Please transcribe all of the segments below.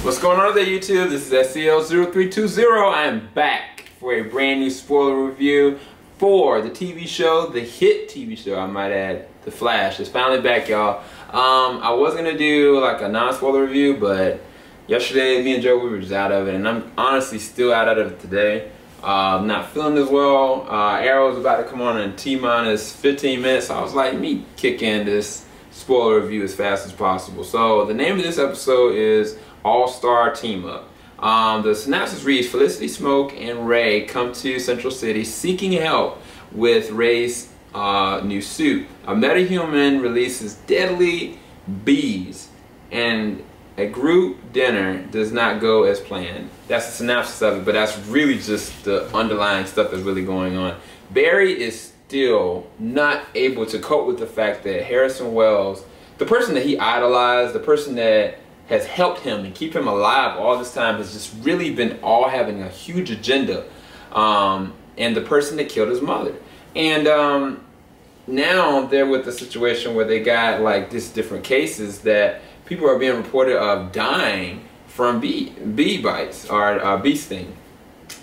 What's going on there, YouTube? This is SCL0320. I am back for a brand new spoiler review for the TV show, the hit TV show, I might add, The Flash. It's finally back, y'all. I was gonna do like a non-spoiler review, but yesterday, me and Joe, we were just out of it, and I'm honestly still out of it today. Not feeling as well. Arrow's about to come on in T-minus 15 minutes, so I was like, me kick in this spoiler review as fast as possible. So the name of this episode is All-Star Team Up. The synopsis reads: Felicity Smoak and Ray come to Central City seeking help with Ray's new suit. A metahuman releases deadly bees, and a group dinner does not go as planned. That's the synopsis of it, but that's really just the underlying stuff that's really going on. Barry is still not able to cope with the fact that Harrison Wells, the person that he idolized, the person that has helped him and keep him alive all this time, has just really been all having a huge agenda, and the person that killed his mother. And now they're with the situation where they got like these different cases that people are being reported of dying from bee bites or bee sting.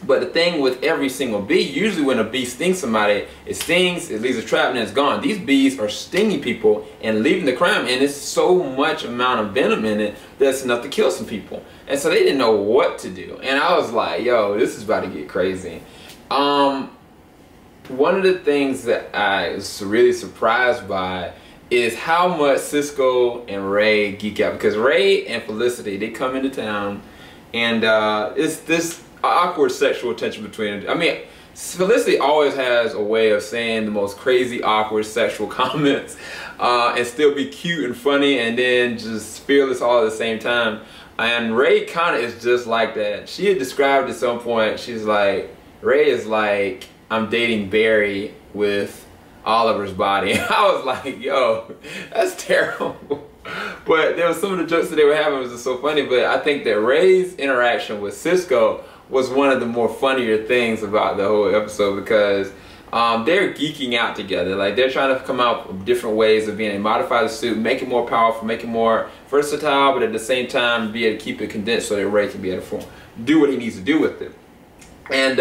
But the thing with every single bee, usually when a bee stings somebody, it stings, it leaves a trap, and it's gone. These bees are stinging people and leaving the crime, and it's so much amount of venom in it that's enough to kill some people. And so they didn't know what to do. And I was like, yo, this is about to get crazy. One of the things that I was really surprised by is how much Cisco and Ray geek out, because Ray and Felicity, they come into town, and it's this awkward sexual tension between them. I mean, Felicity always has a way of saying the most crazy, awkward sexual comments and still be cute and funny and then just fearless all at the same time. And Ray kind of is just like that. She had described at some point, she's like, Ray is like, I'm dating Barry with Oliver's body. I was like, yo, that's terrible. But there was some of the jokes that they were having was just so funny. But I think that Ray's interaction with Cisco was one of the more funnier things about the whole episode, because they're geeking out together. Like, they're trying to come out with different ways of being able to modify the suit, make it more powerful, make it more versatile, but at the same time be able to keep it condensed so that Ray can be able to do what he needs to do with it. And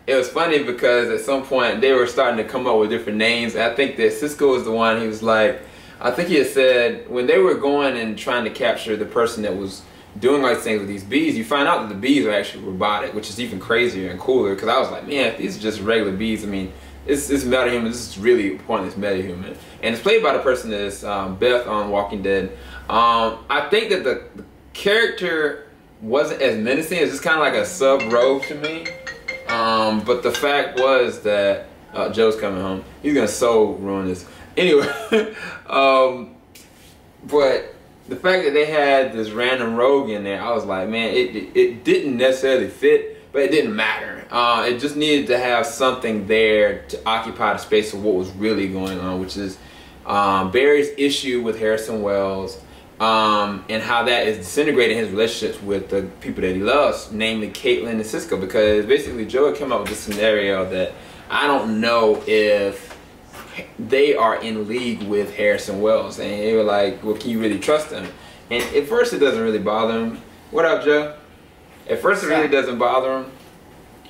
it was funny because at some point they were starting to come up with different names. I think that Cisco was the one, he was like, I think he had said, when they were going and trying to capture the person that was doing like things with these bees, you find out that the bees are actually robotic, which is even crazier and cooler, because I was like, man, if these are just regular bees, I mean, it's metahuman, this is really pointless metahuman. And it's played by the person that's Beth on Walking Dead. I think that the character wasn't as menacing, it's just kind of like a sub-rogue to me. But the fact was that Joe's coming home. He's gonna so ruin this. Anyway, but the fact that they had this random rogue in there, I was like, man, it didn't necessarily fit, but it didn't matter. It just needed to have something there to occupy the space of what was really going on, which is Barry's issue with Harrison Wells, and how that is disintegrating his relationships with the people that he loves, namely Caitlin and Cisco. Because basically Joe had come up with this scenario that I don't know if they are in league with Harrison Wells, and they were like, well, can you really trust him? And at first it doesn't really bother him. What up, Joe? At first it really doesn't bother him,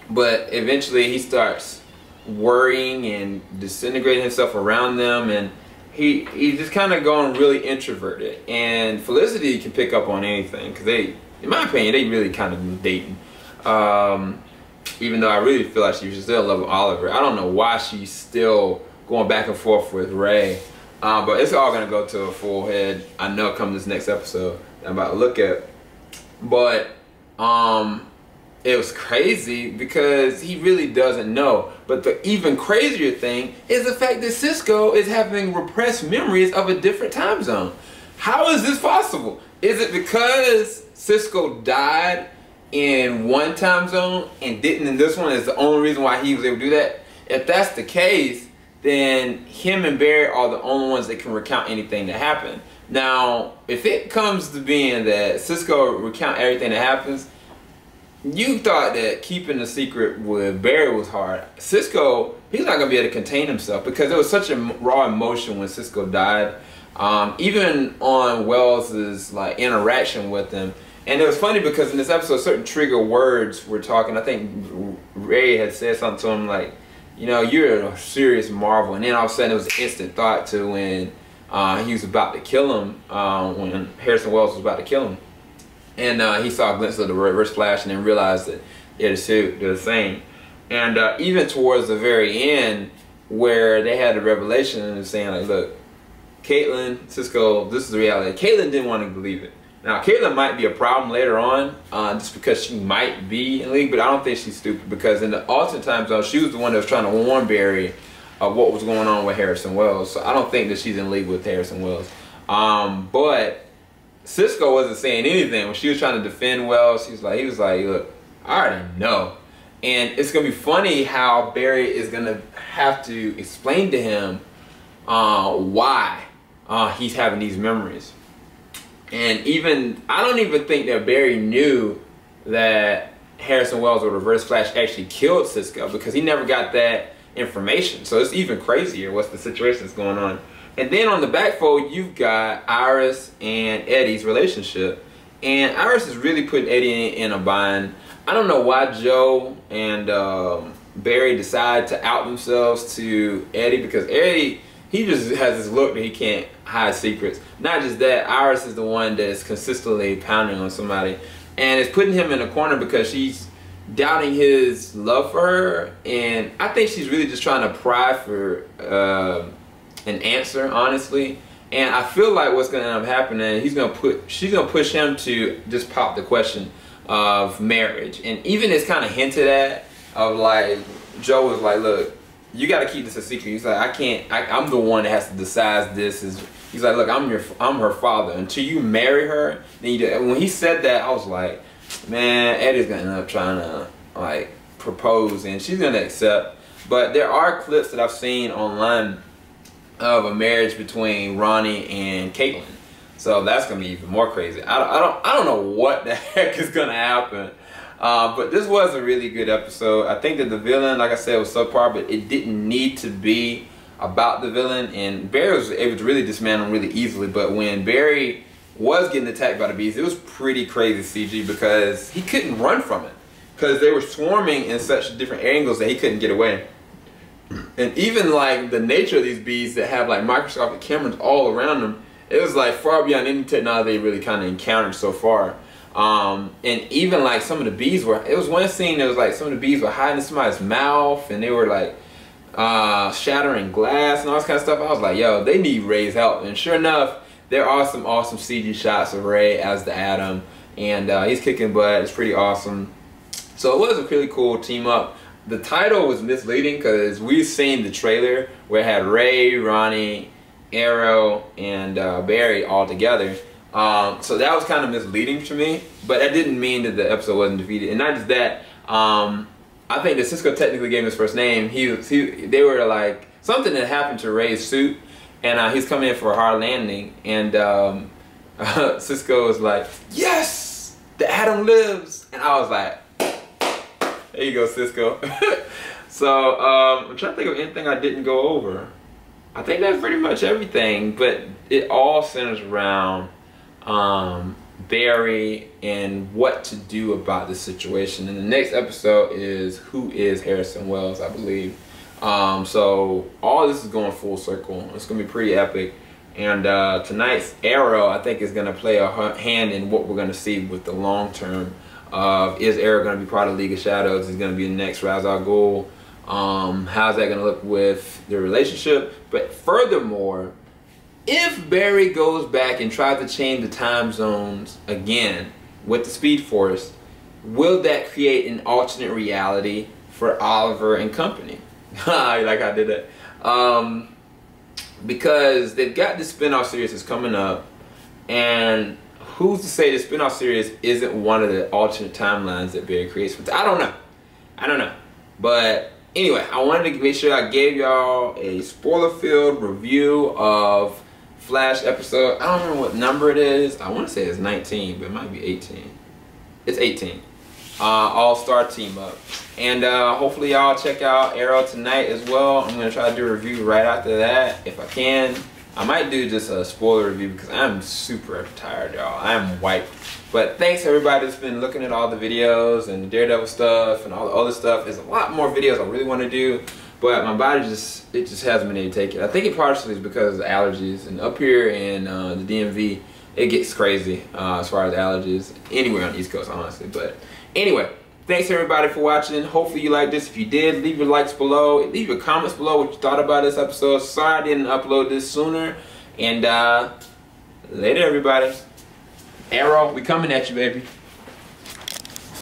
but eventually he starts worrying and disintegrating himself around them, and he's just kind of going really introverted. And Felicity can pick up on anything, because they, in my opinion, they really kind of dating. Even though I really feel like she should still love Oliver. I don't know why she's still going back and forth with Ray, but it's all gonna go to a full head, I know, come this next episode that I'm about to look at. But it was crazy because he really doesn't know. But the even crazier thing is the fact that Cisco is having repressed memories of a different time zone. How is this possible? Is it because Cisco died in one time zone and didn't in this one? Is the only reason why he was able to do that? If that's the case, then him and Barry are the only ones that can recount anything that happened. Now, if it comes to being that Cisco recount everything that happens, you thought that keeping the secret with Barry was hard. Cisco, he's not going to be able to contain himself, because there was such a raw emotion when Cisco died. Even on Wells's like interaction with him, And it was funny because in this episode, certain trigger words were talking. I think Ray had said something to him like, you know, you're a serious marvel. And then all of a sudden it was an instant thought to when he was about to kill him, when Harrison Wells was about to kill him. And he saw a glimpse of the reverse flash and then realized that they're the same. And even towards the very end, where they had the revelation and saying like, look, Caitlin, Cisco, this is the reality. Caitlin didn't want to believe it. Now, Caitlin might be a problem later on, just because she might be in league, but I don't think she's stupid, because in the alternate time zone, she was the one that was trying to warn Barry of what was going on with Harrison Wells. So I don't think that she's in league with Harrison Wells. But Cisco wasn't saying anything when she was trying to defend Wells. He was like, look, I already know. And it's going to be funny how Barry is going to have to explain to him why he's having these memories. And even, I don't even think that Barry knew that Harrison Wells or Reverse Flash actually killed Cisco, because he never got that information. So it's even crazier what's the situation that's going on. And then on the backfold, you've got Iris and Eddie's relationship. And Iris is really putting Eddie in a bind. I don't know why Joe and Barry decide to out themselves to Eddie, because Eddie, he just has this look that he can't hide secrets. Not just that, Iris is the one that is consistently pounding on somebody. And it's putting him in a corner because she's doubting his love for her. And I think she's really just trying to pry for an answer, honestly. And I feel like what's going to end up happening, she's going to push him to just pop the question of marriage. And even it's kind of hinted at, of like, Joe was like, look, you got to keep this a secret. He's like, I'm the one that has to decide this. He's like, look, I'm her father. Until you marry her, then you do. When he said that, I was like, man, Eddie's gonna end up trying to like propose, and she's gonna accept. But there are clips that I've seen online of a marriage between Ronnie and Caitlin, so that's gonna be even more crazy. I don't know what the heck is gonna happen. But this was a really good episode. I think that the villain, like I said, was subpar, but it didn't need to be about the villain. And Barry was able to really dismantle him really easily. But when Barry was getting attacked by the bees, it was pretty crazy CG, because he couldn't run from it, because they were swarming in such different angles that he couldn't get away. And even like the nature of these bees that have like microscopic cameras all around them, it was like far beyond any technology they really kind of encountered so far. And even like some of the bees were, it was one scene that was like some of the bees were hiding in somebody's mouth, and they were like shattering glass and all this kind of stuff. I was like, yo, they need Ray's help. And sure enough, there are some awesome CG shots of Ray as the Atom, and he's kicking butt. It's pretty awesome. So it was a really cool team up. The title was misleading because we've seen the trailer where it had Ray, Ronnie, Arrow, and Barry all together. So that was kind of misleading to me, but that didn't mean that the episode wasn't defeated. And not just that, I think that Cisco technically gave him his first name. They were like, something that happened to Ray's suit, and he's coming in for a hard landing, and Cisco was like, yes, the Atom lives. And I was like, there you go, Cisco. So I'm trying to think of anything I didn't go over. I think that's pretty much everything, but it all centers around Barry and what to do about this situation. And the next episode is who is Harrison Wells, I believe. So all this is going full circle. It's gonna be pretty epic. And tonight's Arrow, I think, is gonna play a hand in what we're gonna see with the long term of, is Arrow gonna be part of League of Shadows? Is gonna be the next Ra's al Ghul? How's that gonna look with their relationship? But furthermore, if Barry goes back and tries to change the time zones again with the Speed Force, will that create an alternate reality for Oliver and company? Like I did that. Because they've got the spin-off series that's coming up, and who's to say the spin-off series isn't one of the alternate timelines that Barry creates? I don't know. But anyway, I wanted to make sure I gave y'all a spoiler-filled review of Flash episode. I don't remember what number it is. I want to say it's 19, but it might be 18. It's 18. All-star team up. And hopefully y'all check out Arrow tonight as well. I'm going to try to do a review right after that if I can. I might do just a spoiler review because I'm super tired, y'all. I'm wiped. But thanks everybody that's been looking at all the videos and the Daredevil stuff and all the other stuff. There's a lot more videos I really want to do, but my body just hasn't been able to take it. I think it partially is because of allergies, and up here in the DMV, it gets crazy as far as allergies anywhere on the East Coast, honestly. But anyway, thanks everybody for watching. Hopefully you liked this. If you did, leave your likes below. Leave your comments below what you thought about this episode. Sorry I didn't upload this sooner. And later everybody. Arrow, we coming at you, baby.